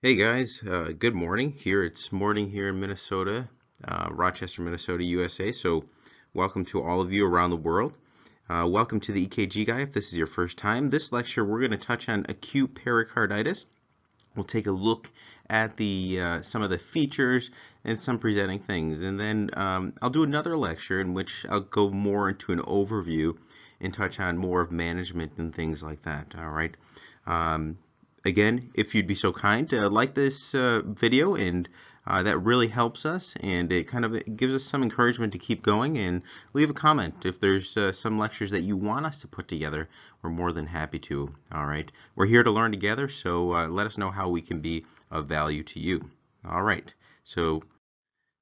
Hey guys, good morning. It's morning here in Minnesota, Rochester, Minnesota, USA. So welcome to all of you around the world. Welcome to the EKG Guy. If this is your first time, this lecture we're going to touch on acute pericarditis. We'll take a look at the some of the features and some presenting things, and then I'll do another lecture in which I'll go more into an overview and touch on more of management and things like that. All right. Um, Again, if you'd be so kind to like this video, and that really helps us, and it kind of gives us some encouragement to keep going, and leave a comment if there's some lectures that you want us to put together. We're more than happy to. All right, we're here to learn together, so let us know how we can be of value to you. All right, so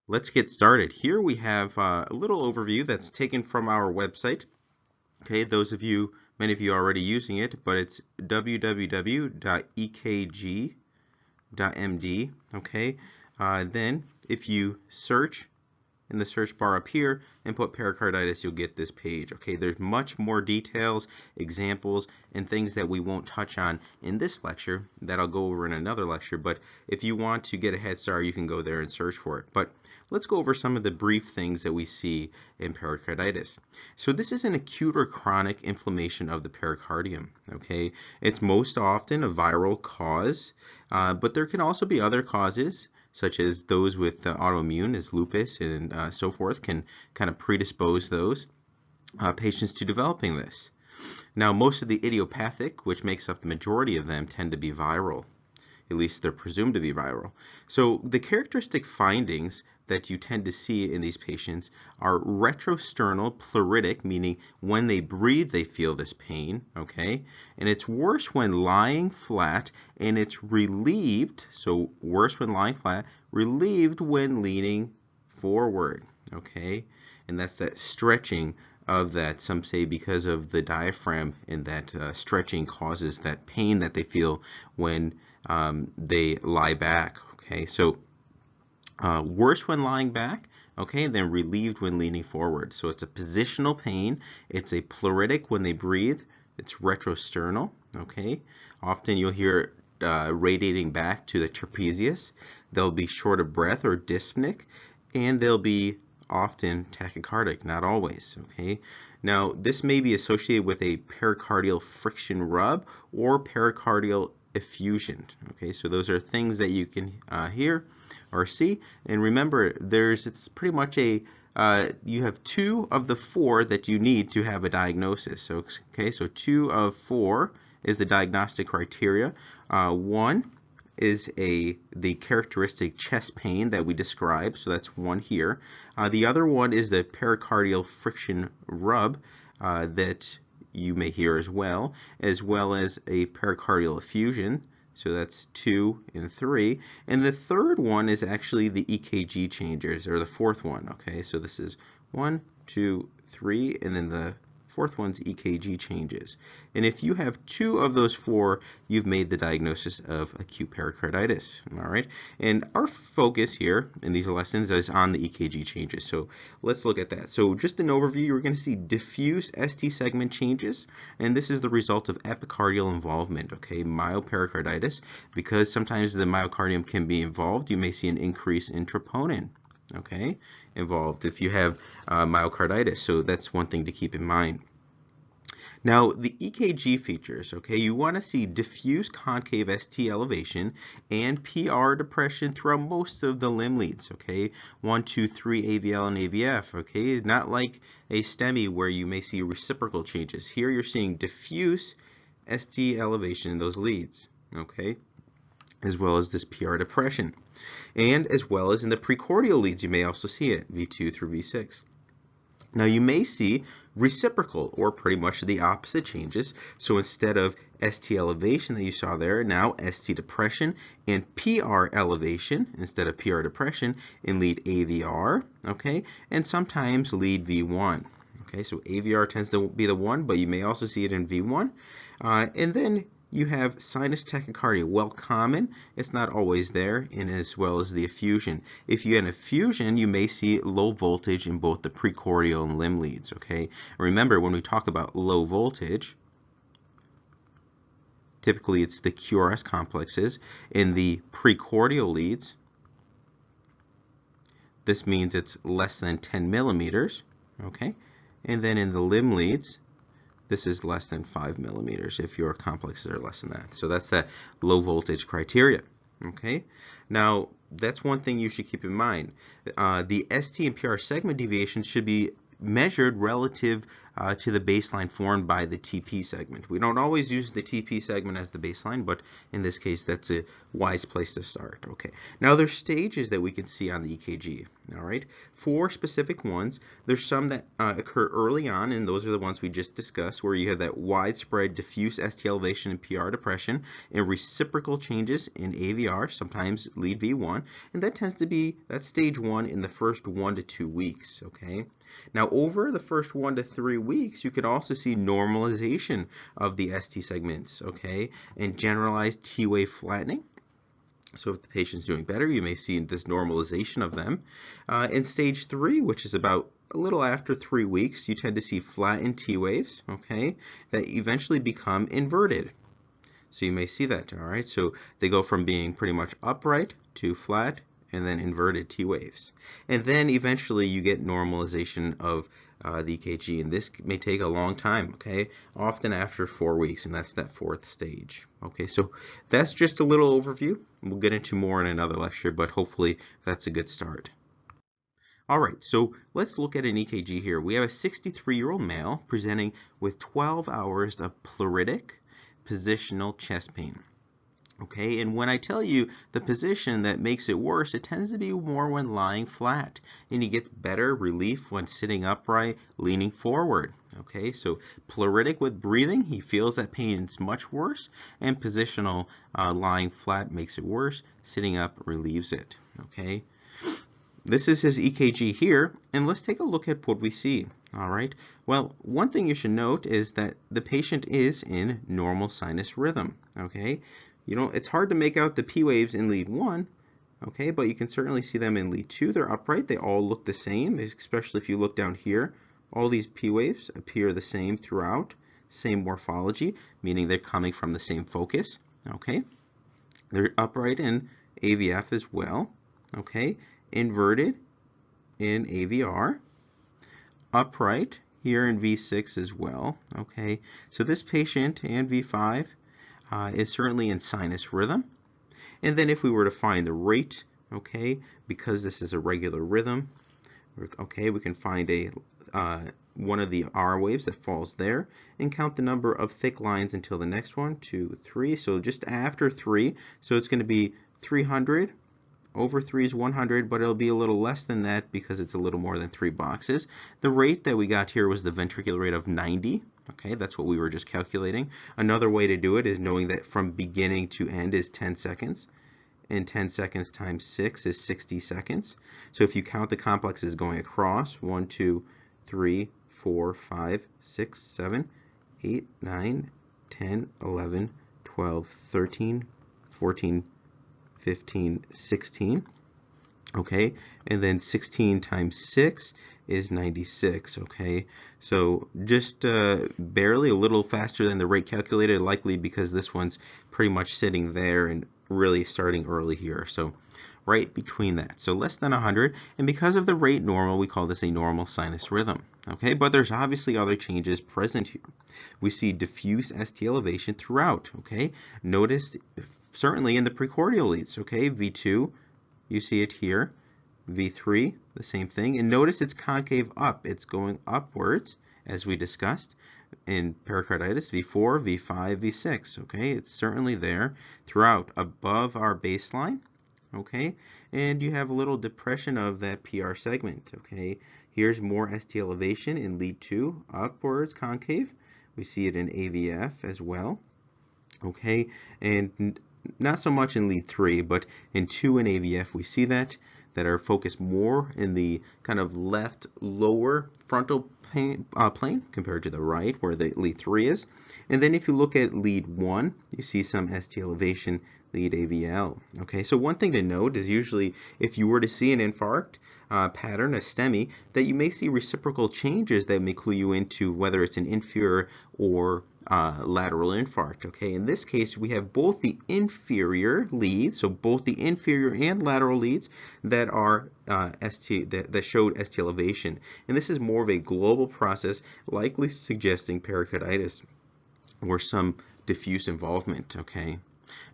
let's get started. Here we have a little overview that's taken from our website. Okay, many of you are already using it, but it's www.ekg.md. Okay, then if you search in the search bar up here and put pericarditis, you'll get this page. Okay, there's much more details, examples, and things that we won't touch on in this lecture that I'll go over in another lecture, but if you want to get a head start, you can go there and search for it. But let's go over some of the brief things that we see in pericarditis. So this is an acute or chronic inflammation of the pericardium. Okay, it's most often a viral cause, but there can also be other causes, such as those with autoimmune, as lupus and so forth, can kind of predispose those patients to developing this. Now, most of the idiopathic, which makes up the majority of them, tend to be viral. At least they're presumed to be viral. So the characteristic findings that you tend to see in these patients are retrosternal pleuritic, meaning when they breathe they feel this pain, okay? And it's worse when lying flat, and it's relieved, so worse when lying flat, relieved when leaning forward, okay? And that's that stretching of that. Some say because of the diaphragm, and that stretching causes that pain that they feel when they lie back. Okay, so worse when lying back, okay, then relieved when leaning forward. So it's a positional pain. It's a pleuritic when they breathe. It's retrosternal. Okay, often you'll hear radiating back to the trapezius. They'll be short of breath or dyspneic, and they'll be often tachycardic, not always. Okay, now this may be associated with a pericardial friction rub or pericardial effusion. Okay, so those are things that you can hear or see. And remember, it's pretty much you have 2 of the 4 that you need to have a diagnosis. So, okay, so 2 of 4 is the diagnostic criteria. 1 is the characteristic chest pain that we described, so that's 1 here. The other one is the pericardial friction rub that you may hear as well as a pericardial effusion. So that's 2 and 3. And the third one is actually the EKG changes, or the fourth one. Okay, so this is 1, 2, 3, and then the fourth one's EKG changes. And if you have 2 of those 4, you've made the diagnosis of acute pericarditis. All right, and our focus here in these lessons is on the EKG changes. So let's look at that. So just an overview, you're going to see diffuse ST segment changes, and this is the result of epicardial involvement. Okay, myopericarditis, because sometimes the myocardium can be involved, you may see an increase in troponin, okay, involved if you have myocarditis. So that's one thing to keep in mind. Now, the EKG features, okay, you want to see diffuse concave ST elevation and PR depression throughout most of the limb leads, okay, 1, 2, 3 AVL and AVF, okay, not like a STEMI where you may see reciprocal changes. Here you're seeing diffuse ST elevation in those leads, okay, as well as this PR depression. And as well as in the precordial leads, you may also see it, V2 through V6. Now you may see reciprocal, or pretty much the opposite changes. So instead of ST elevation that you saw there, now ST depression and PR elevation instead of PR depression in lead AVR, okay, and sometimes lead V1. Okay, so AVR tends to be the one, but you may also see it in V1. And then you have sinus tachycardia. Well, common, it's not always there, and as well as the effusion. If you have an effusion, you may see low voltage in both the precordial and limb leads, okay? Remember, when we talk about low voltage, Typically, it's the QRS complexes. In the precordial leads, this means it's less than 10 millimeters, okay? And then in the limb leads, this is less than 5 millimeters if your complexes are less than that. So that's that low voltage criteria, okay? Now, that's one thing you should keep in mind. The ST and PR segment deviation should be measured relative to the baseline formed by the TP segment. We don't always use the TP segment as the baseline, but in this case, that's a wise place to start. Okay. Now, there's stages that we can see on the EKG. All right. 4 specific ones. There's some that occur early on, and those are the ones we just discussed, where you have that widespread diffuse ST elevation and PR depression and reciprocal changes in AVR, sometimes lead V1, and that tends to be that stage 1 in the first 1 to 2 weeks. Okay. Now, over the first 1 to 3 weeks, you could also see normalization of the ST segments, okay, and generalized T-wave flattening. So if the patient's doing better, you may see this normalization of them. In stage 3, which is about a little after 3 weeks, you tend to see flattened T-waves, okay, that eventually become inverted. So you may see that, all right? So they go from being pretty much upright to flat, and then inverted T waves. And then eventually you get normalization of the EKG, and this may take a long time, okay? Often after 4 weeks, and that's that 4th stage. Okay, so that's just a little overview. We'll get into more in another lecture, but hopefully that's a good start. All right, so let's look at an EKG here. We have a 63-year-old male presenting with 12 hours of pleuritic positional chest pain. Okay, and when I tell you the position that makes it worse, it tends to be more when lying flat, and he gets better relief when sitting upright, leaning forward. Okay, so pleuritic with breathing, he feels that pain is much worse, and positional lying flat makes it worse, sitting up relieves it. Okay, this is his EKG here, and let's take a look at what we see. All right, well, one thing you should note is that the patient is in normal sinus rhythm. Okay. You know, it's hard to make out the P waves in lead 1, okay, but you can certainly see them in lead 2. They're upright. They all look the same, especially if you look down here. All these P waves appear the same throughout, same morphology, meaning they're coming from the same focus, okay. They're upright in AVF as well, okay, inverted in AVR, upright here in V6 as well, okay. So this patient and V5 is certainly in sinus rhythm. And then if we were to find the rate, okay, because this is a regular rhythm, okay, we can find a one of the R waves that falls there and count the number of thick lines until the next one, 2, 3. So just after 3, so it's going to be 300. Over 3 is 100, but it'll be a little less than that because it's a little more than 3 boxes. The rate that we got here was the ventricular rate of 90. Okay, that's what we were just calculating. Another way to do it is knowing that from beginning to end is 10 seconds. And 10 seconds times 6 is 60 seconds. So if you count the complexes going across, 1, 2, 3, 4, 5, 6, 7, 8, 9, 10, 11, 12, 13, 14, 15, 16, okay, and then 16 times 6 is 96, okay, so just barely a little faster than the rate calculated, likely because this one's pretty much sitting there and really starting early here, so right between that, so less than 100, and because of the rate normal, we call this a normal sinus rhythm, okay, but there's obviously other changes present here. We see diffuse ST elevation throughout, okay, notice certainly in the precordial leads, okay, V2, you see it here, V3, the same thing, and notice it's concave up, it's going upwards, as we discussed, in pericarditis, V4, V5, V6, okay, it's certainly there throughout, above our baseline, okay, and you have a little depression of that PR segment, okay, here's more ST elevation in lead 2, upwards, concave, we see it in AVF as well, okay, and not so much in lead 3, but in 2 and AVF we see that are focused more in the kind of left lower frontal plane compared to the right where the lead 3 is. And then if you look at lead 1, you see some ST elevation, lead AVL. Okay, so one thing to note is usually if you were to see an infarct pattern, a STEMI, that you may see reciprocal changes that may clue you into whether it's an inferior or lateral infarct. Okay, in this case, we have both the inferior leads, so both the inferior and lateral leads that are that showed ST elevation, and this is more of a global process, likely suggesting pericarditis or some diffuse involvement. Okay.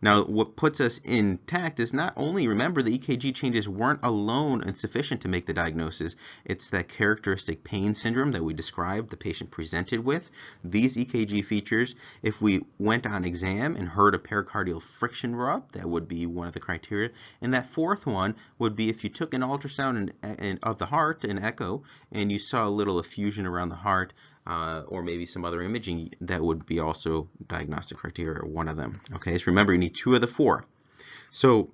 Now, what puts us intact is not only, remember, the EKG changes weren't alone and sufficient to make the diagnosis. It's that characteristic pain syndrome that we described the patient presented with. These EKG features, if we went on exam and heard a pericardial friction rub, that would be one of the criteria. And that fourth one would be if you took an ultrasound of the heart, an echo, and you saw a little effusion around the heart, or maybe some other imaging, that would be also diagnostic criteria, one of them. Okay, so remember, you need 2 of the 4. So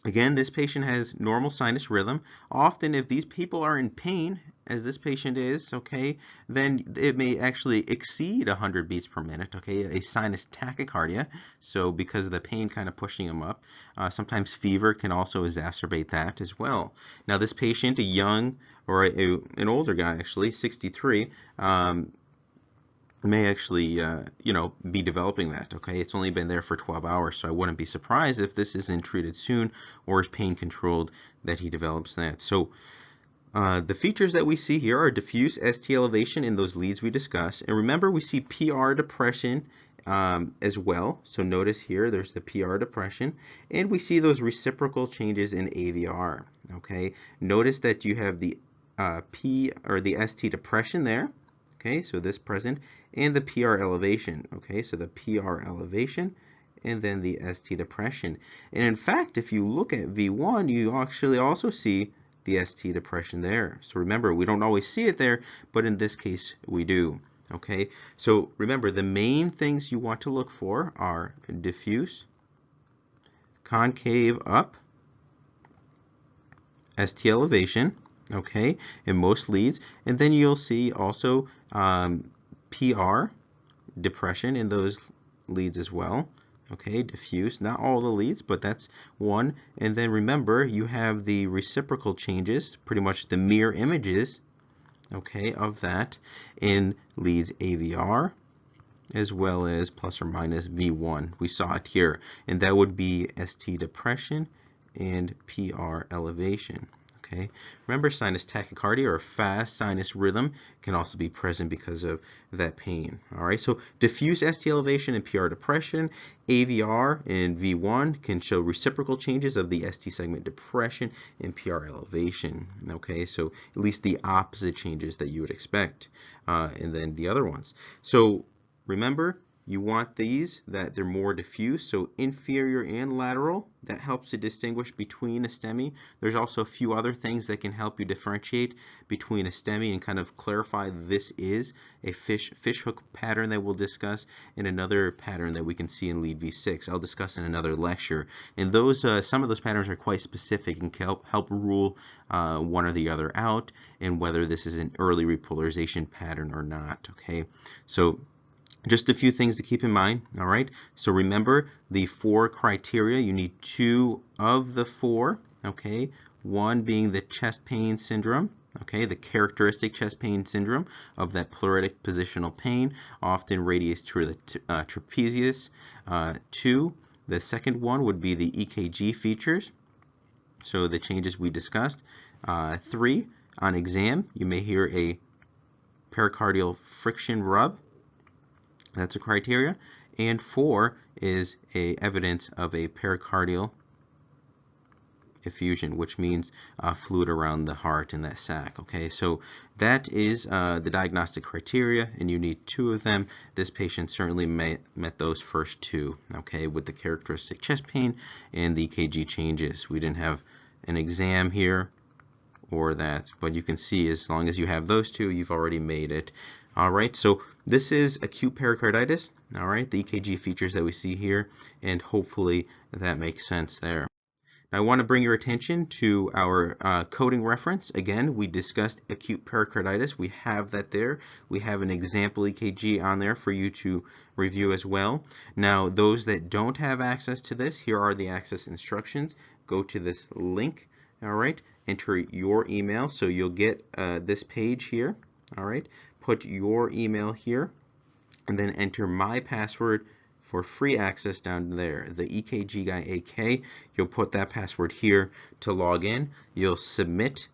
again, this patient has normal sinus rhythm. Often, if these people are in pain, as this patient is, okay, then it may actually exceed 100 beats per minute, okay, a sinus tachycardia, so because of the pain kind of pushing them up. Sometimes fever can also exacerbate that as well. Now, this patient, a young, or an older guy actually, 63, may actually, be developing that, okay? It's only been there for 12 hours, so I wouldn't be surprised if this isn't treated soon or is pain controlled that he develops that. So the features that we see here are diffuse ST elevation in those leads we discussed. And remember, we see PR depression as well. So notice here, there's the PR depression. And we see those reciprocal changes in AVR, okay? Notice that you have the P or the ST depression there. Okay, so this present, and the PR elevation. Okay, so the PR elevation, and then the ST depression. And in fact, if you look at V1, you actually also see the ST depression there. So remember, we don't always see it there, but in this case, we do. Okay, so remember, the main things you want to look for are diffuse, concave up, ST elevation, okay, in most leads, and then you'll see also PR depression in those leads as well. Okay, diffuse, not all the leads, but that's one. And then remember, you have the reciprocal changes, pretty much the mirror images, okay, of that in leads AVR as well as plus or minus V1. We saw it here, and that would be ST depression and PR elevation. Okay. Remember, sinus tachycardia or fast sinus rhythm can also be present because of that pain. All right, so diffuse ST elevation and PR depression, AVR and V1 can show reciprocal changes of the ST segment depression and PR elevation. Okay, so at least the opposite changes that you would expect, and then the other ones. So remember, you want these that they're more diffuse, so inferior and lateral. That helps to distinguish between a STEMI. There's also a few other things that can help you differentiate between a STEMI and kind of clarify this is a fish hook pattern that we'll discuss, and another pattern that we can see in lead V6. I'll discuss in another lecture. And those some of those patterns are quite specific and can help rule one or the other out, and whether this is an early repolarization pattern or not. Okay, so just a few things to keep in mind. All right, so remember the 4 criteria. You need 2 of the 4. Okay, one being the chest pain syndrome. Okay, the characteristic chest pain syndrome of that pleuritic positional pain, often radiates through the trapezius. 2, the second one would be the EKG features, so the changes we discussed. 3, on exam, you may hear a pericardial friction rub. That's a criteria. And 4 is a evidence of a pericardial effusion, which means fluid around the heart in that sac. Okay, so that is the diagnostic criteria, and you need 2 of them. This patient certainly met those first 2, okay, with the characteristic chest pain and the EKG changes. We didn't have an exam here or that, but you can see as long as you have those 2, you've already made it. All right, so this is acute pericarditis, all right, the EKG features that we see here, and hopefully that makes sense there. Now, I want to bring your attention to our coding reference. Again, we discussed acute pericarditis. We have that there. We have an example EKG on there for you to review as well. Now, those that don't have access to this, here are the access instructions. Go to this link, all right, enter your email, so you'll get this page here, all right. Put your email here, and then enter my password for free access down there, the EKG Guy AK. You'll put that password here to log in. You'll submit,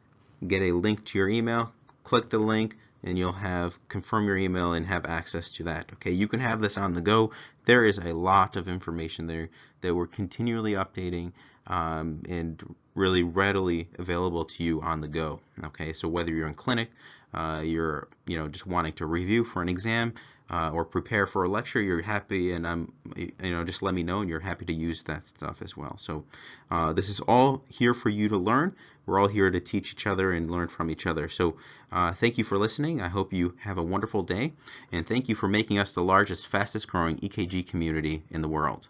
get a link to your email, click the link, and you'll have confirm your email and have access to that. Okay, you can have this on the go. There is a lot of information there that we're continually updating and really readily available to you on the go. Okay, so whether you're in clinic, you're just wanting to review for an exam, or prepare for a lecture, you're happy, and just let me know, and you're happy to use that stuff as well. So this is all here for you to learn. We're all here to teach each other and learn from each other. So thank you for listening. I hope you have a wonderful day, and thank you for making us the largest, fastest growing EKG community in the world.